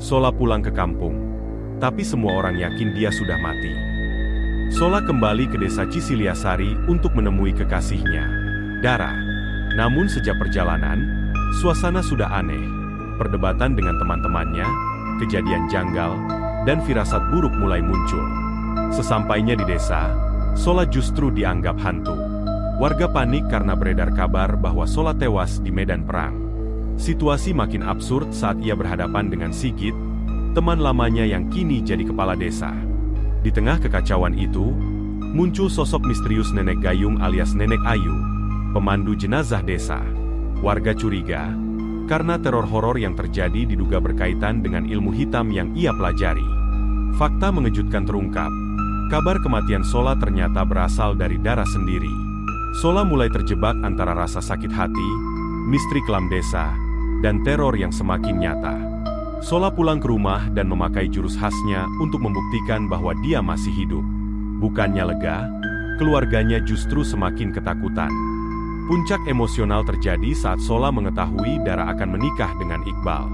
Sola pulang ke kampung. Tapi semua orang yakin dia sudah mati. Sola kembali ke desa Cisiliasari untuk menemui kekasihnya, Dara. Namun sejak perjalanan, suasana sudah aneh. Perdebatan dengan teman-temannya, kejadian janggal, dan firasat buruk mulai muncul. Sesampainya di desa, Sola justru dianggap hantu. Warga panik karena beredar kabar bahwa Sola tewas di medan perang. Situasi makin absurd saat ia berhadapan dengan Sigit, teman lamanya yang kini jadi kepala desa. Di tengah kekacauan itu, muncul sosok misterius Nenek Gayung alias Nenek Ayu, pemandu jenazah desa. Warga curiga, karena teror horor yang terjadi diduga berkaitan dengan ilmu hitam yang ia pelajari. Fakta mengejutkan terungkap. Kabar kematian Sola ternyata berasal dari Dara sendiri. Sola mulai terjebak antara rasa sakit hati, misteri kelam desa, dan teror yang semakin nyata. Sola pulang ke rumah dan memakai jurus khasnya untuk membuktikan bahwa dia masih hidup. Bukannya lega, keluarganya justru semakin ketakutan. Puncak emosional terjadi saat Sola mengetahui Dara akan menikah dengan Iqbal.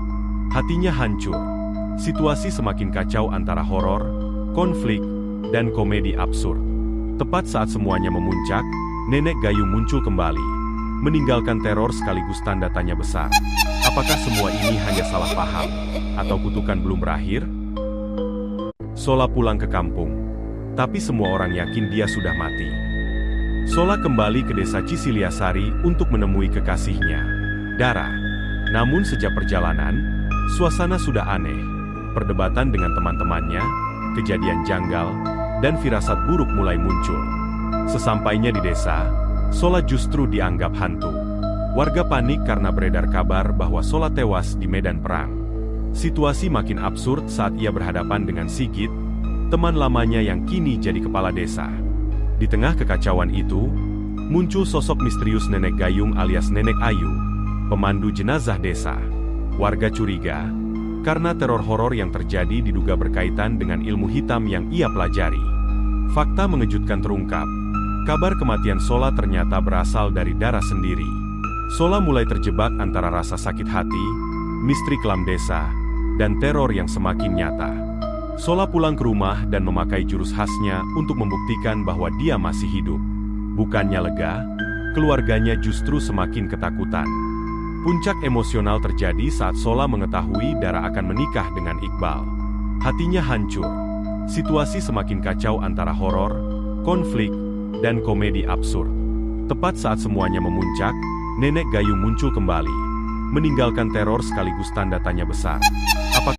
Hatinya hancur. Situasi semakin kacau antara horor, konflik, dan komedi absurd. Tepat saat semuanya memuncak, Nenek Gayung muncul kembali, meninggalkan teror sekaligus tanda tanya besar. Apakah semua ini hanya salah paham, atau kutukan belum berakhir? Sola pulang ke kampung, tapi semua orang yakin dia sudah mati. Sola kembali ke desa Cisiliasari untuk menemui kekasihnya, Dara. Namun sejak perjalanan, suasana sudah aneh. Perdebatan dengan teman-temannya, kejadian janggal, dan firasat buruk mulai muncul. Sesampainya di desa, Sola justru dianggap hantu. Warga panik karena beredar kabar bahwa Sola tewas di medan perang. Situasi makin absurd saat ia berhadapan dengan Sigit, teman lamanya yang kini jadi kepala desa. Di tengah kekacauan itu, muncul sosok misterius Nenek Gayung alias Nenek Ayu, pemandu jenazah desa. Warga curiga, karena teror horor yang terjadi diduga berkaitan dengan ilmu hitam yang ia pelajari. Fakta mengejutkan terungkap. Kabar kematian Sola ternyata berasal dari Dara sendiri. Sola mulai terjebak antara rasa sakit hati, misteri kelam desa, dan teror yang semakin nyata. Sola pulang ke rumah dan memakai jurus khasnya untuk membuktikan bahwa dia masih hidup. Bukannya lega, keluarganya justru semakin ketakutan. Puncak emosional terjadi saat Sola mengetahui Dara akan menikah dengan Iqbal. Hatinya hancur. Situasi semakin kacau antara horor, konflik, dan komedi absurd. Tepat saat semuanya memuncak, Nenek Gayung muncul kembali, meninggalkan teror sekaligus tanda tanya besar.